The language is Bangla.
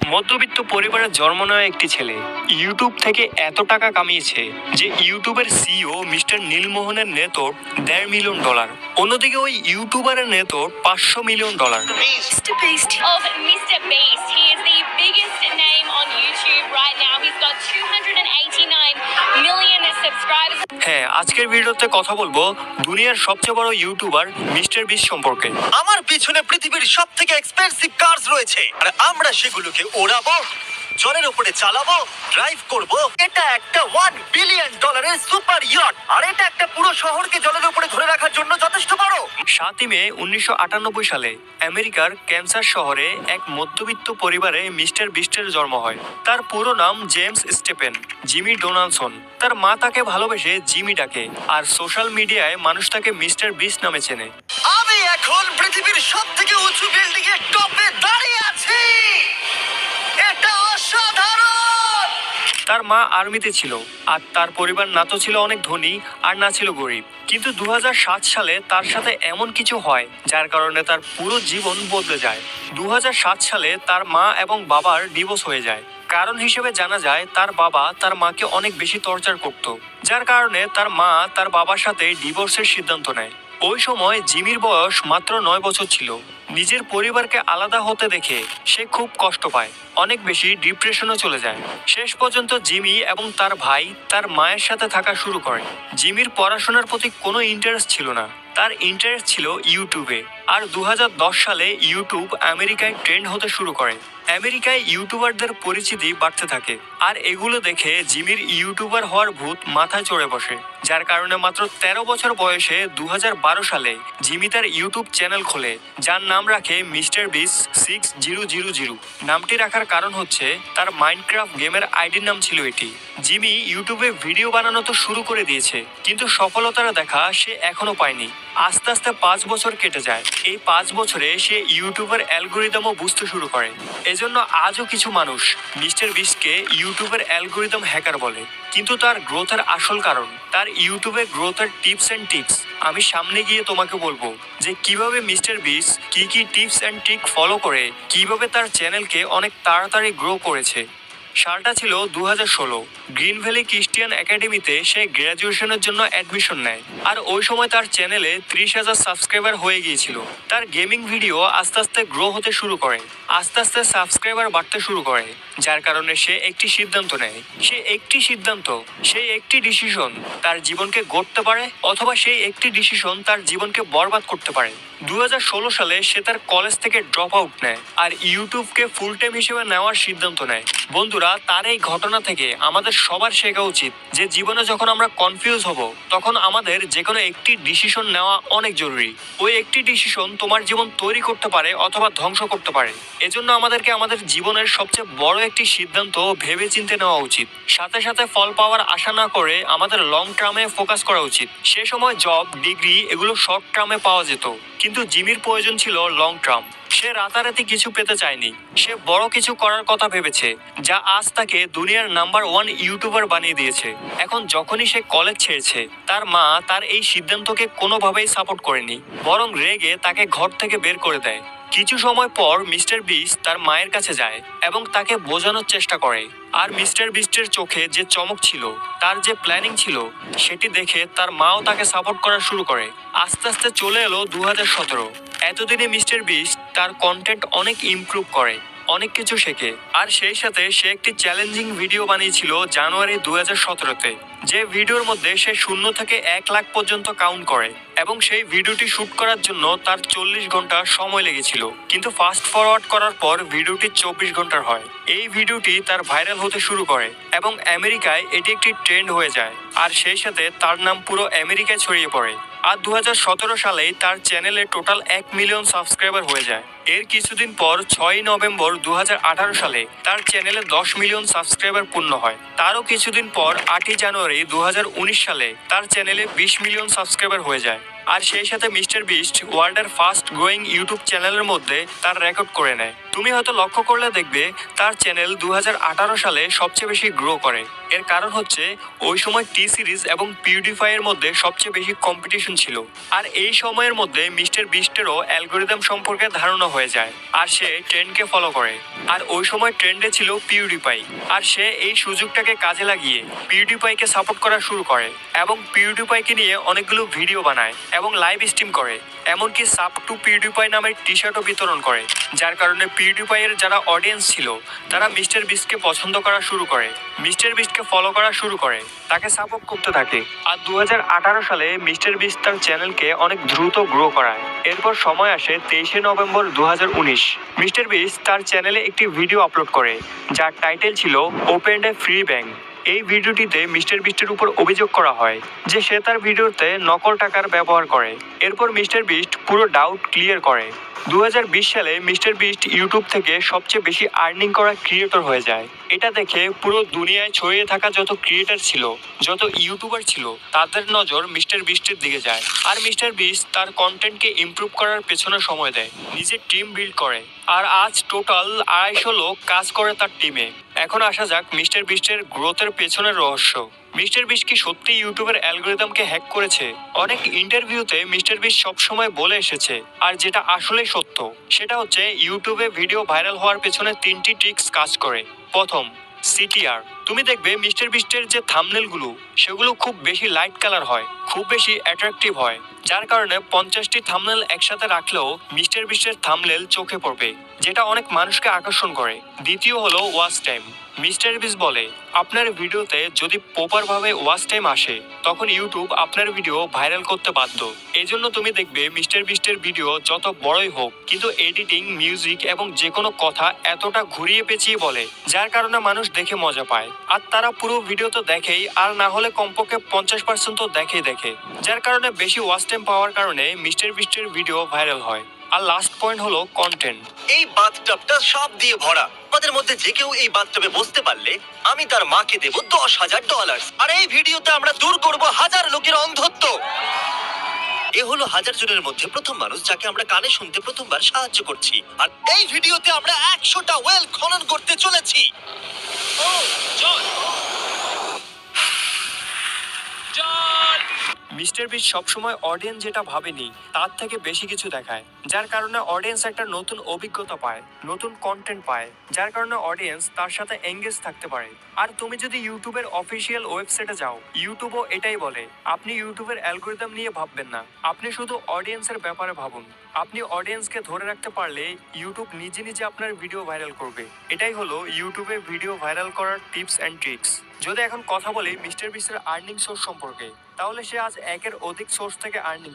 মধ্যবিত্ত পরিবারে জন্ম নেওয়া একটি ছেলে ইউটিউব থেকে এত টাকা কামিয়েছে যে ইউটিউবের সিইও মিস্টার নীলমোহনের নেতর $1.5 মিলিয়ন। অন্যদিকে ওই ইউটিউবারের নেতর $500 million. Mr. Beast of Mr. Beast. He is the biggest name on YouTube right now. He's got 289 million subscribers. হ্যাঁ, আজকের ভিডিওতে কথা বলবো দুনিয়ার সবচেয়ে বড় ইউটিউবার মিস্টার বিস্ট সম্পর্কে। আমার পিছনে পৃথিবীর সবথেকে এক্সপেন্সিভ কার্স রয়েছে আর আমরা সেগুলোকে ওড়াবো, জলের উপরে চালাবো, ড্রাইভ করব। এটা একটা $1 বিলিয়ন সুপার ইয়ট আর এটা একটা পুরো শহরকে জলের উপরে ধরে রাখার জন্য যথেষ্ট বড়। 7 মে 1998 সালে আমেরিকার ক্যান্সাস শহরে এক মধ্যবিত্ত পরিবারে মিস্টার বিস্টের জন্ম হয়। তার পুরো নাম জেমস স্টেপেন জিমি ডোনালসন। তার মা তাকে ভালোবেসে জিমি ডাকে, আর সোশ্যাল মিডিয়ায় মানুষ তাকে মিস্টার বিস্ট নামে চেনে। আমি এখন পৃথিবীর সবথেকে উঁচু বিল্ডিং এর টপে দাঁড়িয়ে আছি। এটা অসাধারণ। তার মা আর্মিতে ছিল, আর তার পরিবার না তো ছিল অনেক ধনী আর না ছিল গরিব। কিন্তু 2007 সালে তার সাথে এমন কিছু হয় যার কারণে তার পুরো জীবন বদলে যায়। 2007 সালে তার মা এবং বাবার ডিভোর্স হয়ে যায়। কারণ হিসেবে জানা যায় তার বাবা তার মাকে অনেক বেশি টর্চার করত, যার কারণে তার মা তার বাবার সাথে ডিভোর্সের সিদ্ধান্ত নেয়। ওই সময় জিমির বয়স মাত্র 9 বছর ছিল। নিজের পরিবারকে আলাদা হতে দেখে সে খুব কষ্ট পায়, অনেক বেশি ডিপ্রেশনে চলে যায়। শেষ পর্যন্ত জিমি এবং তার ভাই তার মায়ের সাথে থাকা শুরু করে। জিমির পড়াশোনার প্রতি কোনো ইন্টারেস্ট ছিল না, তার ইন্টারেস্ট ছিল ইউটিউবে। আর 2010 সালে ইউটিউব আমেরিকায় ট্রেন্ড হতে শুরু করে। আমেরিকায় ইউটিউবারদের পরিচিতি বাড়তে থাকে, আর এগুলো দেখে জিমির ইউটিউবার হওয়ার ভূত মাথায় চড়ে বসে। যার কারণে মাত্র 13 বছর বয়সে 2012 সালে জিমি তার ইউটিউব চ্যানেল খোলে, যার নাম রাখে মিস্টার বিস্ট 6000। নামটি রাখার কারণ হচ্ছে তার মাইনক্রাফট গেমের আইডির নাম ছিল এটি। জিমি ইউটিউবে ভিডিও বানানো তো শুরু করে দিয়েছে, কিন্তু সফলতার দেখা সে এখনো পায়নি। আস্তে আস্তে 5 বছর কেটে যায়। এই 5 বছরে সে ইউটিউবের অ্যালগোরিদমও বুঝতে শুরু করে। এজন্য আজও কিছু মানুষ মিস্টার বিস্টকে ইউটিউবের অ্যালগোরিদম হ্যাকার বলে। কিন্তু তার গ্রোথের আসল কারণ তার ইউটিউবে গ্রোথের টিপস অ্যান্ড ট্রিক্স। আমি সামনে গিয়ে তোমাকে বলবো যে কিভাবে মিস্টার বিস্ট কি টিপস অ্যান্ড ট্রিক ফলো করে কিভাবে তার চ্যানেলকে অনেক তাড়াতাড়ি গ্রো করেছে। সালটা ছিল 2016। গ্রিন ভ্যালি ক্রিশ্চিয়ান একাডেমিতে সে গ্র্যাজুয়েশনের জন্য অ্যাডমিশন নেয়। আর ওই সময় তার চ্যানেলে 30,000 সাবস্ক্রাইবার হয়ে গিয়েছিল। তার গেমিং ভিডিও আস্তে আস্তে গ্রো হতে শুরু করে, আস্তে আস্তে সাবস্ক্রাইবার বাড়তে শুরু করে, যার কারণে সে একটি সিদ্ধান্ত নেয়। সেই একটি ডিসিশন তার জীবনকে গড়তে পারে, অথবা সেই একটি ডিসিশন তার জীবনকে বরবাদ করতে পারে। 2016 সালে সে তার কলেজ থেকে ড্রপ আউট নেয় আর ইউটিউবকে ফুল টাইম হিসেবে নেওয়ার সিদ্ধান্ত নেয়। বন্ধুরা, তার এই ঘটনা থেকে আমাদের সবার শেখা উচিত যে জীবনে যখন আমরা কনফিউজ হব তখন আমাদের যে কোনো একটি ডিসিশন নেওয়া অনেক জরুরি। ওই একটি ডিসিশন তোমার জীবন তৈরি করতে পারে অথবা ধ্বংস করতে পারে। এজন্য আমাদেরকে আমাদের জীবনের সবচেয়ে বড় একটি সিদ্ধান্ত ভেবে চিন্তে নেওয়া উচিত। সাথে সাথে ফল পাওয়ার আশা না করে আমাদের লং টার্মে ফোকাস করা উচিত। সে সময় জব, ডিগ্রি এগুলো শর্ট টার্মে পাওয়া যেত, কিন্তু জিমির প্রয়োজন ছিল লং টার্ম। সে রাতারাতি কিছু পেতে চায়নি, সে বড় কিছু করার কথা ভেবেছে, যা আজ তাকে দুনিয়ার নাম্বার 1 ইউটিউবার বানিয়ে দিয়েছে। এখন যখনই সে কলেজ ছেড়েছে, তার মা তার এই সিদ্ধান্তকে কোনোভাবেই সাপোর্ট করেনি, বরং রেগে তাকে ঘর থেকে বের করে দেয়। কিছু সময় পর মিস্টার বিস্ট তার মায়ের কাছে যায় এবং তাকে বোঝানোর চেষ্টা করে। আর মিস্টার বিস্টের চোখে যে চমক ছিল, তার যে প্ল্যানিং ছিল, সেটি দেখে তার মাও তাকে সাপোর্ট করা শুরু করে। আস্তে আস্তে চলে এলো 2017। এতদিনে মিস্টার বিস্ট তার কন্টেন্ট অনেক ইমপ্রুভ করে, অনেক কিছু শেখে। আর সেই সাথে সে একটি চ্যালেঞ্জিং ভিডিও বানিয়েছিল জানুয়ারি 2017-তে, যে ভিডিওর মধ্যে সে 0 থেকে 1 লাখ পর্যন্ত কাউন্ট করে, এবং সেই ভিডিওটি শুট করার জন্য তার 40 ঘন্টা সময় লেগেছিল। কিন্তু ফাস্ট ফরওয়ার্ড করার পর ভিডিওটি 24 ঘন্টার হয়। এই ভিডিওটি তার ভাইরাল হতে শুরু করে এবং আমেরিকায় এটি একটি ট্রেন্ড হয়ে যায়। আর সেই সাথে তার নাম পুরো আমেরিকায় ছড়িয়ে পড়ে। আর 2017 সালেই তার চ্যানেলে টোটাল 1 মিলিয়ন সাবস্ক্রাইবার হয়ে যায়। এর কিছুদিন পর 6 নভেম্বর 2018 সালে তার চ্যানেলে 10 মিলিয়ন সাবস্ক্রাইবার পূর্ণ হয়। তারও কিছুদিন পর 8 জানুয়ারি 2019 সালে তার চ্যানেলে 20 মিলিয়ন সাবস্ক্রাইবার হয়ে যায়। আর সেই সাথে মিস্টার বিস্ট ওয়ার্ল্ডের ফাস্ট গ্রোয়িং ইউটিউব চ্যানেলের মধ্যে তার রেকর্ড করে নেয়। তুমি হয়তো লক্ষ্য করলে দেখবে তার চ্যানেল 2018 সালে সবচেয়ে বেশি গ্রো করে। এর কারণ হচ্ছে ওই সময় টি সিরিজ এবং পিউডিফাই এর মধ্যে সবচেয়ে বেশি কম্পিটিশন ছিল। আর এই সময়ের মধ্যে মিস্টার বিস্টেরও অ্যালগোরিদম সম্পর্কে ধারণা হয়ে যায় আর সে ট্রেন্ডকে ফলো করে। আর ওই সময় ট্রেন্ডে ছিল পিউডিফাই, আর সে এই সুযোগটাকে কাজে লাগিয়ে পিউডিফাইকে সাপোর্ট করা শুরু করে এবং পিউডিফাইকে নিয়ে অনেকগুলো ভিডিও বানায় এবং লাইভ স্ট্রিম করে, এমনকি সাব টু পিউডিফাই নামের টি শার্টও বিতরণ করে। যার কারণে পিউডিফাই এর যারা অডিয়েন্স ছিল তারা মিস্টার বিস্টকে পছন্দ করা শুরু করে, মিস্টার বিস্টকে ফলো করা শুরু করে, তাকে সাপোর্ট করতে থাকে। আর 2018 সালে মিস্টার বিস্ট তার চ্যানেলকে অনেক দ্রুত গ্রো করায়। এরপর সময় আসে 23শে নভেম্বর 2019। মিস্টার বিস্ট তার চ্যানেলে একটি ভিডিও আপলোড করে যার টাইটেল ছিল ওপেন এ ফ্রি ব্যাংক। এই ভিডিওটিতে মিস্টার বিস্টের উপর অভিযোগ করা হয় যে সে তার ভিডিওতে নকল টাকার ব্যবহার করে। এরপর মিস্টার বিস্ট পুরো ডাউট ক্লিয়ার করে। 2020 সালে মিস্টার বিস্ট ইউটিউব থেকে সবচেয়ে বেশি আর্নিং করা ক্রিয়েটর হয়ে যায়। এটা দেখে পুরো দুনিয়ায় ছড়িয়ে থাকা যত ক্রিয়েটর ছিল, যত ইউটিউবার ছিল, তাদের নজর মিস্টার বিস্টের দিকে যায়। আর মিস্টার বিস্ট তার কন্টেন্টকে ইমপ্রুভ করার পেছনে সময় দেয়, নিজের টিম বিল্ড করে। আর আজ টোটাল 250 লোক কাজ করে তার টিমে। এখন আসা যাক মিস্টার বিস্টের গ্রোথের পেছনের রহস্য। মিস্টার বিস্ট কি সত্যি ইউটিউবের অ্যালগোরিদমকে হ্যাক করেছে? অনেক ইন্টারভিউতে মিস্টার বিস্ট সবসময় বলে এসেছে, আর যেটা আসলেই সত্য সেটা হচ্ছে ইউটিউবে ভিডিও ভাইরাল হওয়ার পেছনে 3টি ট্রিক্স কাজ করে। প্রথম, সিটিআর। তুমি দেখবে মিস্টার বিস্টের যে থাম্বনেলগুলো সেগুলো খুব বেশি লাইট কালার হয়, খুব বেশি অ্যাট্রাকটিভ হয়, যার কারণে 50টি থাম্বনেল একসাথে রাখলেও মিস্টার বিস্টের থাম্বনেল চোখে পড়বে, যেটা অনেক মানুষকে আকর্ষণ করে। দ্বিতীয় হলো ওয়াচ টাইম। মিস্টার বিস্ট বলে আপনার ভিডিওতে যদি প্রপারভাবে ওয়াচ টাইম আসে তখন ইউটিউব আপনার ভিডিও ভাইরাল করতে বাধ্য। এজন্য তুমি দেখবে মিস্টার বিস্টের ভিডিও যত বড়ই হোক কিন্তু এডিটিং, মিউজিক এবং যে কোনো কথা এতটা ঘুরিয়ে পেঁচিয়ে বলে যার কারণে মানুষ দেখে মজা পায়। আর তারা পুরো ভিডিও তো দেখেই, আর না হলে কমপক্ষে 50% তো দেখে, যার কারণে বেশি ওয়াচ টাইম পাওয়ার কারণে মিস্টার বিস্টের ভিডিও ভাইরাল হয়। আর লাস্ট পয়েন্ট হলো কন্টেন্ট। এই বাথটাবটা সব দিয়ে ভরা। আমাদের মধ্যে যে কেউ এই বাথটাবে বসতে পারলে আমি তার মাকে দেব $10,000। আর এই ভিডিওতে আমরা দূর করব 1000 লোকের অন্ধত্ব। এ হলো 1000 জনের মধ্যে প্রথম মানুষ যাকে আমরা কানে শুনতে প্রথমবার সাহায্য করছি। আর এই ভিডিওতে আমরা 100টা ওয়েল খনন করতে চলেছি। মিস্টার বিস্ট সবসময় অডিয়েন্স যেটা ভাবেনি তার থেকে বেশি কিছু দেখায়, যার কারণে অডিয়েন্স একটা নতুন অভিজ্ঞতা পায়, নতুন কন্টেন্ট পায়, যার কারণে অডিয়েন্স তার সাথে এঙ্গেজ থাকতে পারে। আর তুমি যদি ইউটিউবের অফিসিয়াল ওয়েবসাইটে যাও, ইউটিউবও এটাই বলে আপনি ইউটিউবের অ্যালগোরিদম নিয়ে ভাববেন না, আপনি শুধু অডিয়েন্সের ব্যাপারে ভাবুন। আপনি অডিয়েন্সকে ধরে রাখতে পারলে ইউটিউব নিজে নিজে আপনার ভিডিও ভাইরাল করবে। এটাই হলো ইউটিউবে ভিডিও ভাইরাল করার টিপস অ্যান্ড ট্রিক্স। যদি এখন কথা বলি মিস্টার বিস্টের আর্নিং সোর্স সম্পর্কে, তাহলে সে আজ 1-এর অধিক সোর্স থেকে আর্নিং